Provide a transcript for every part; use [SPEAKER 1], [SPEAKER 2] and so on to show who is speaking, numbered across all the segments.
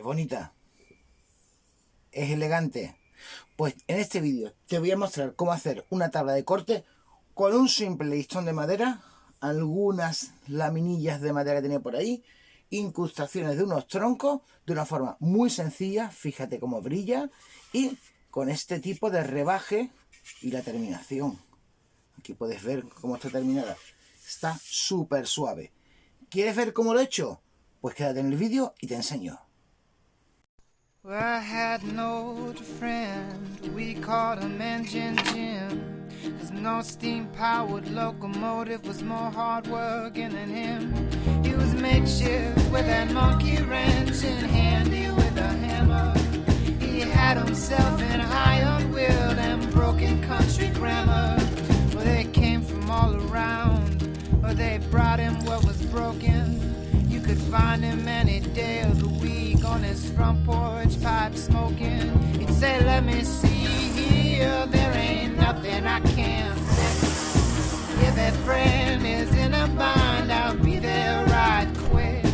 [SPEAKER 1] bonita, es elegante. Pues en este vídeo te voy a mostrar cómo hacer una tabla de corte con un simple listón de madera, algunas laminillas de madera que tenía por ahí, incrustaciones de unos troncos de una forma muy sencilla, fíjate cómo brilla, y con este tipo de rebaje y la terminación. Aquí puedes ver cómo está terminada. Está súper suave. ¿Quieres ver cómo lo he hecho? Pues quédate en el vídeo y te enseño.
[SPEAKER 2] Well, I had an old friend, we called him Engine Jim. Cause no steam-powered locomotive was more hard-working than him. He was makeshift with that monkey wrench and handy with a hammer. He had himself an iron wheel and broken country grammar. Well, they came from all around, or they brought him what was broken. You could find him any day of the week on his front porch, pipe smoking. He'd say, let me see here, there ain't nothing I can't fix. If a friend is in a bind, I'll be there right quick.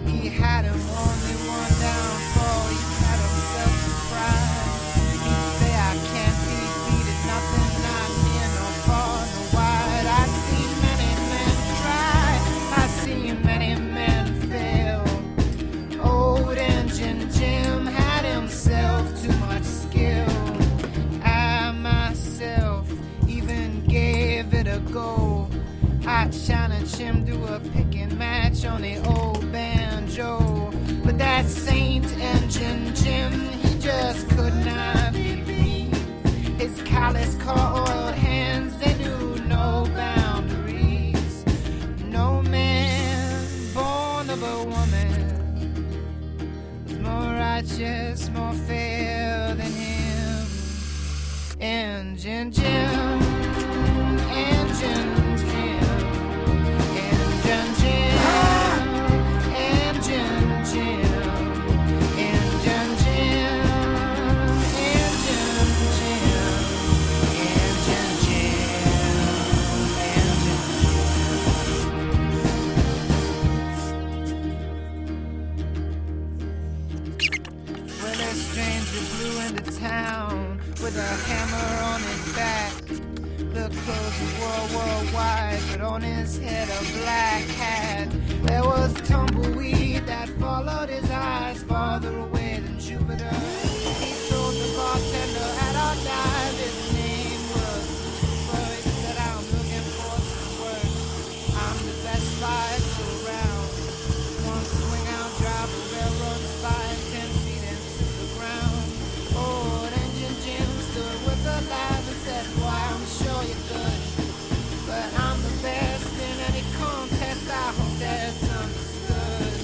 [SPEAKER 2] He had him only one downfall, he had himself surprised. He'd say, I can't be beat at nothing, not near, no far, no wide. I've seen many men try, I've seen many men fail. Old Engine Jim had himself too much skill. I myself even gave it a go. I challenged him to a picking match on the old banjo. But that Saint Engine Jim, he just could not be beat. His callous, car-oiled hands, they knew no boundaries. No man born of a woman was more righteous, more fair than him. Engine Jim, Engine Jim, Engine Jim, Engine Jim, Engine Jim, Engine Jim, Engine Jim. When a stranger flew into town with a hammer on his back, the clothes he wore worldwide, but on his head a black hat. There was tumbleweed that followed his eyes farther away than Jupiter. He told the bartender at our dive his name was Lucifer. He said, I'm looking for some work, I'm the best spy around. One swing out, drive a railroad spy 10 feet into the ground. Old Engine Jim stood with the laugh and said, boy, I'm sure you're good, but I'm the best in any contest, I hope that's understood.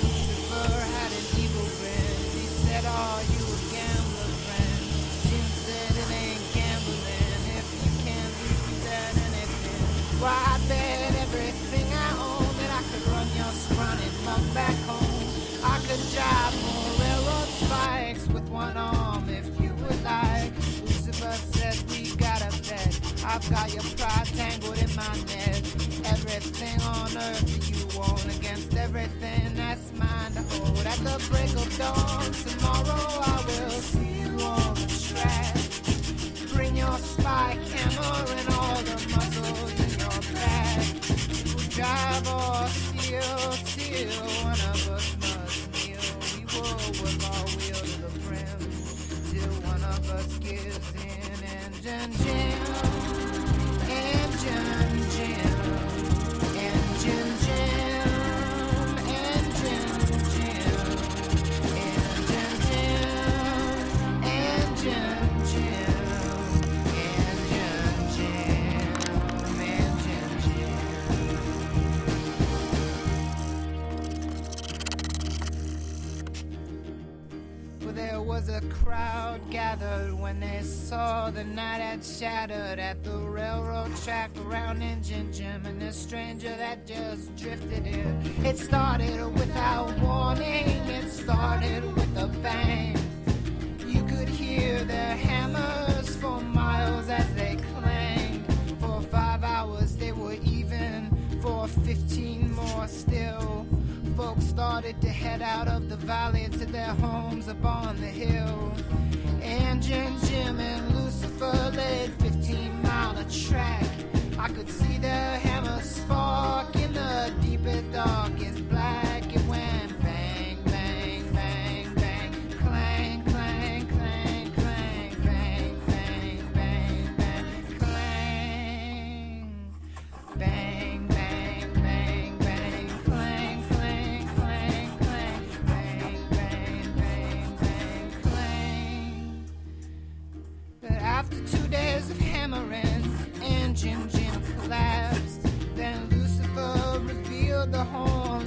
[SPEAKER 2] Lucifer had an evil grin, he said, are you a gambler, friend? Jim said, it ain't gambling, if you can't lose at anything. Why, I bet everything I own that I could run your scrawny mug back home. I could jive more railroad spikes with one arm if you would like. Lucifer said, we got a bet, I've got your pride tangled in my net. Everything on earth you own against everything that's mine to hold. At the break of dawn tomorrow I will see you on the track. Bring your spy camera and all the muscles in your back. We'll drive or steal till one of us must kneel. We will work our wheel to the brim till one of us gives in. Engine Jim, Engine Jim, Engine Jim, Engine Jim, Engine Jim, Engine Jim, Engine Jim, Engine Jim. Well, there was a crowd gathered when they saw the night had shattered at the railroad track around Engine Jim, and the stranger that just drifted in. It started without warning, it started with a bang. You could hear their hammers for miles as they clanged. For 5 hours they were even, for 15 more still. Folks started to head out of the valley to their homes up on the hill. Engine Jim and Lucifer led 15-mile track. I could see their hammer spark in the deepest, darkest black. It went bang, bang, bang, bang, clang, clang, clang, clang, bang, bang, bang, bang, clang, bang, bang, bang, bang, clang, clang, clang, clang, bang, bang, bang, bang, clang. But after 2 days of hammering, Engine Jim collapsed. Then Lucifer revealed the horn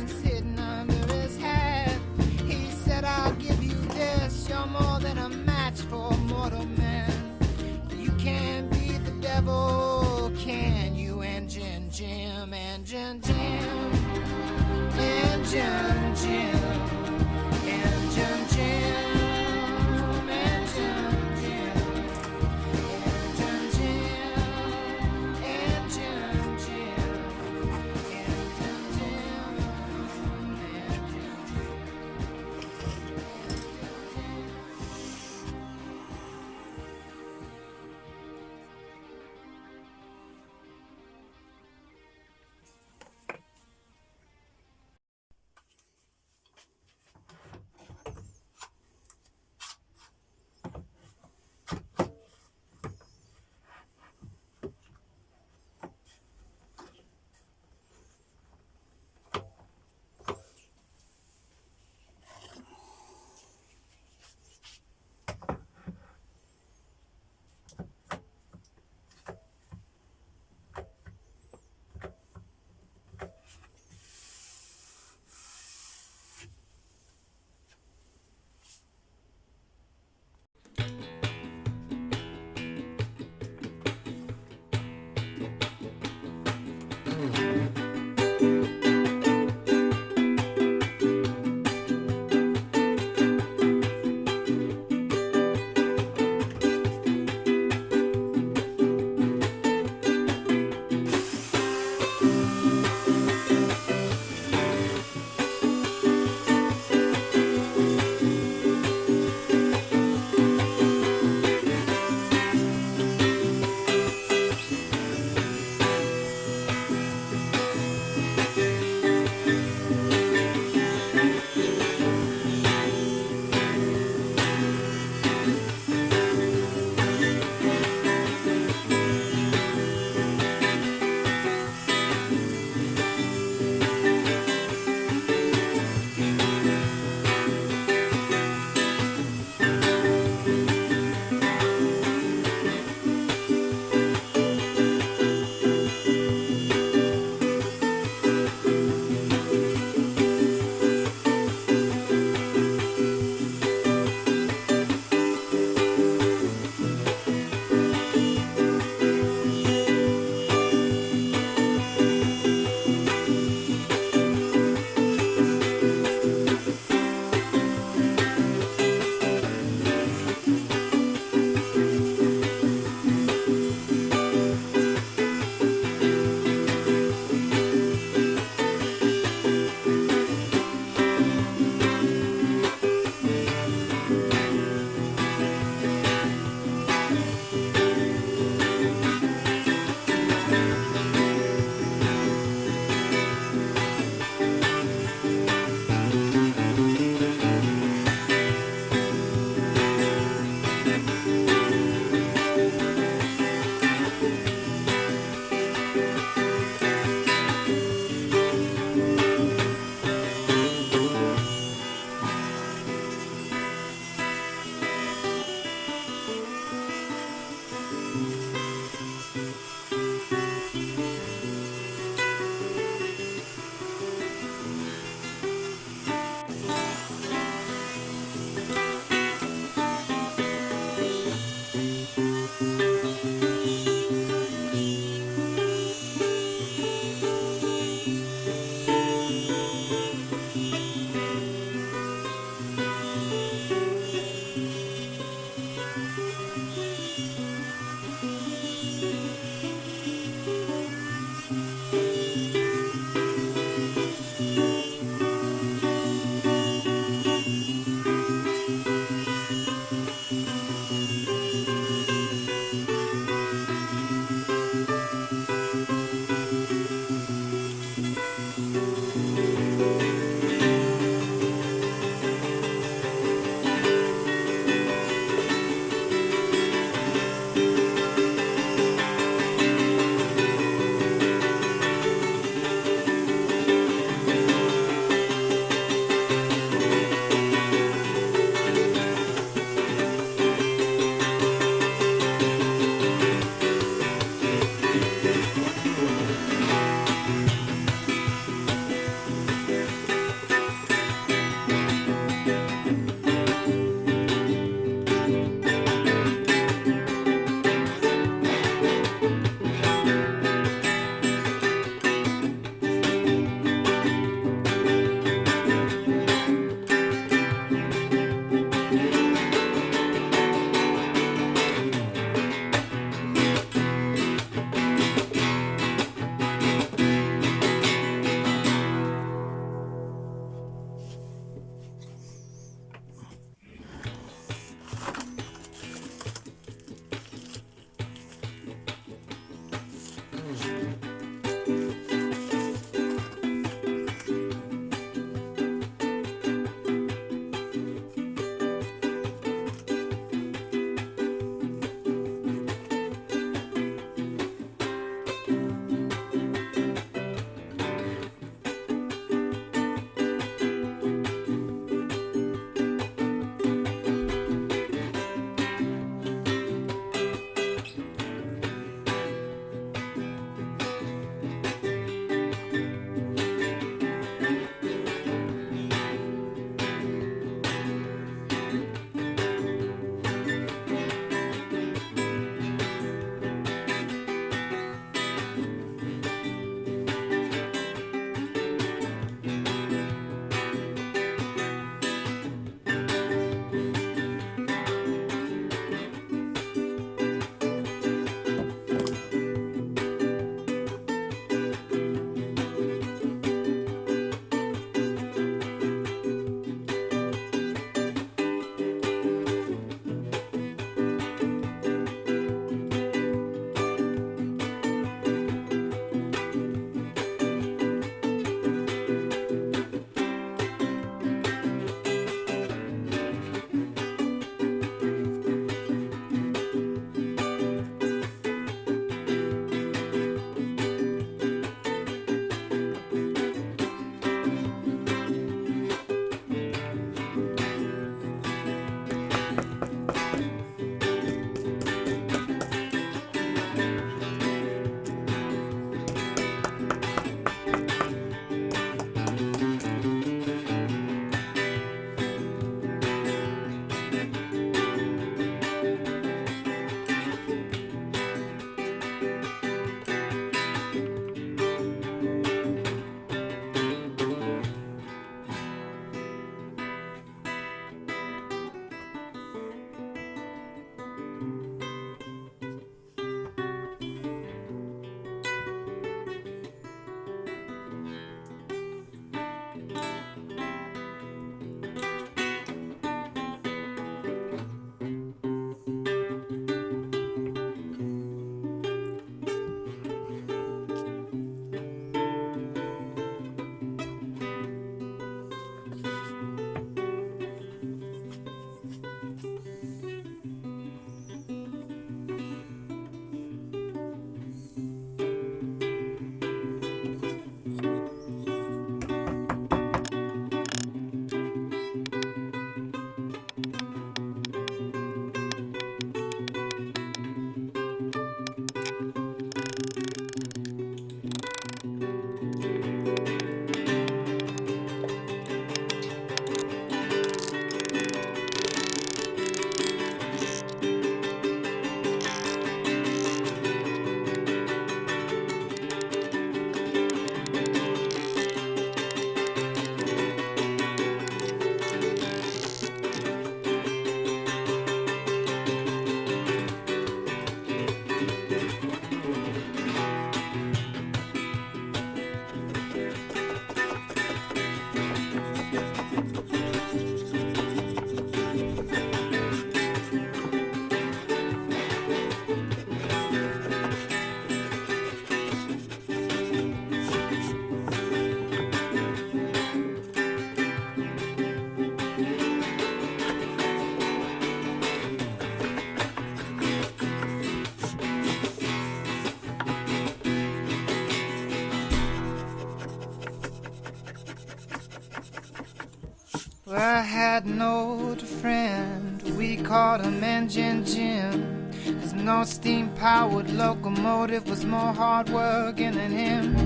[SPEAKER 2] Well, I had an old friend, we called him Engine Jim, 'cause no steam-powered locomotive was more hard-working than him.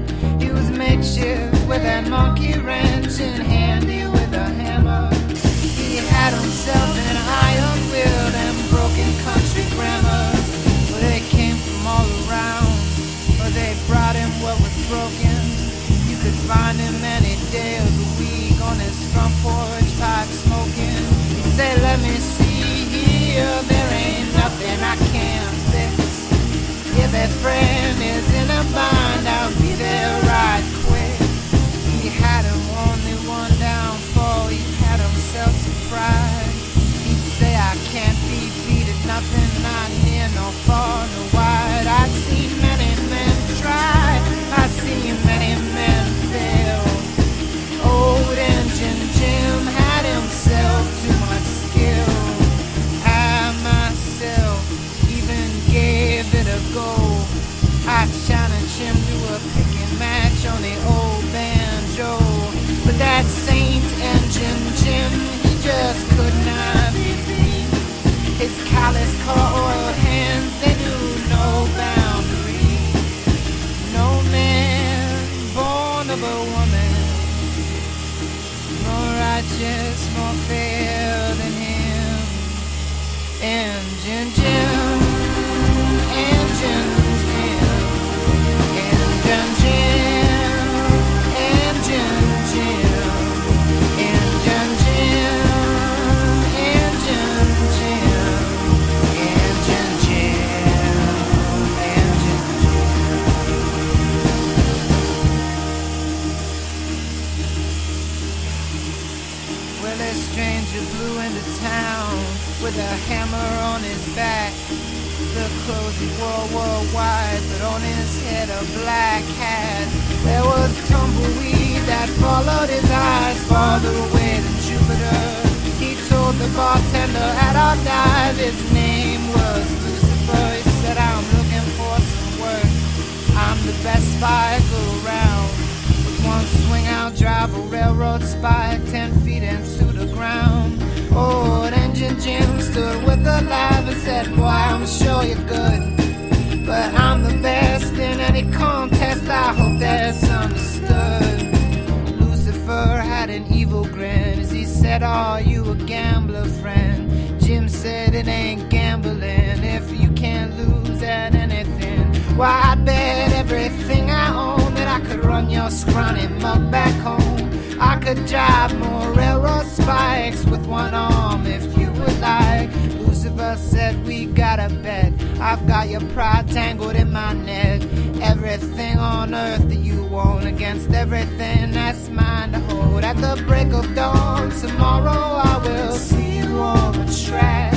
[SPEAKER 2] He was makeshift with that monkey wrench and handy with a hammer. He had himself an iron will and broken country grammar. Well, they came from all around, but they brought him what was broken. You could find him any day of the week on his front porch, pipe smoking. He'd say, let me see here, there ain't nothing I can't fix. If a friend is in a bind, I'll be there right quick. He had him only one downfall, he had himself some pride. He'd say, I can't be beat at nothing, not near, nor far, nor wide. I've seen many men try, I've seen many men fail. Old Engine Jim had himself too much skill. I myself even gave it a go. I challenged him to a picking match on the old banjo. But that Saint Engine Jim, he just could not be beat. His callous, car-oiled hands, they knew no boundaries. No man born of a woman, more righteous, more fair than him. Engine Jim, Engine Jim, Engine Jim, Engine Jim, Engine Jim, Engine Jim, Engine Jim, Engine Well, a stranger blew into town with a hammer on his back. The clothes he wore were white, but on his head a black hat. There was tumbleweed that followed his eyes farther away than Jupiter. He told the bartender at our dive his name was Lucifer. He said, I'm looking for some work, I'm the best spy go around. With one swing I'll drive a railroad spike 10 feet into the ground. Old Engine Jim stood with a laugh and said, boy, I'm sure you're good, but I'm the best in any contest, I hope that's understood. Lucifer had an evil grin as he said, are you a gambler, friend? Jim said, it ain't gambling if you can't lose at anything. Why, I'd bet everything I own that I could run your scrawny mug back home. I could drive more railroad spikes with one arm if you would like. Lucifer said, we gotta bet, I've got your pride tangled in my net. Everything on earth that you own against everything that's mine to hold. At the break of dawn tomorrow I will see you on the track.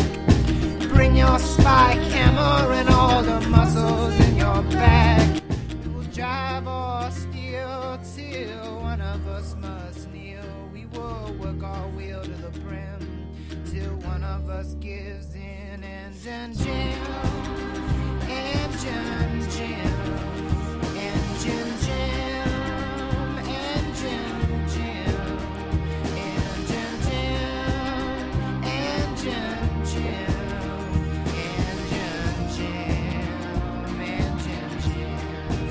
[SPEAKER 2] Bring your spike hammer and all the muscles in your back. We will drive or steal till one of us must kneel. We will work our wheel to the brim till one of us gives in. And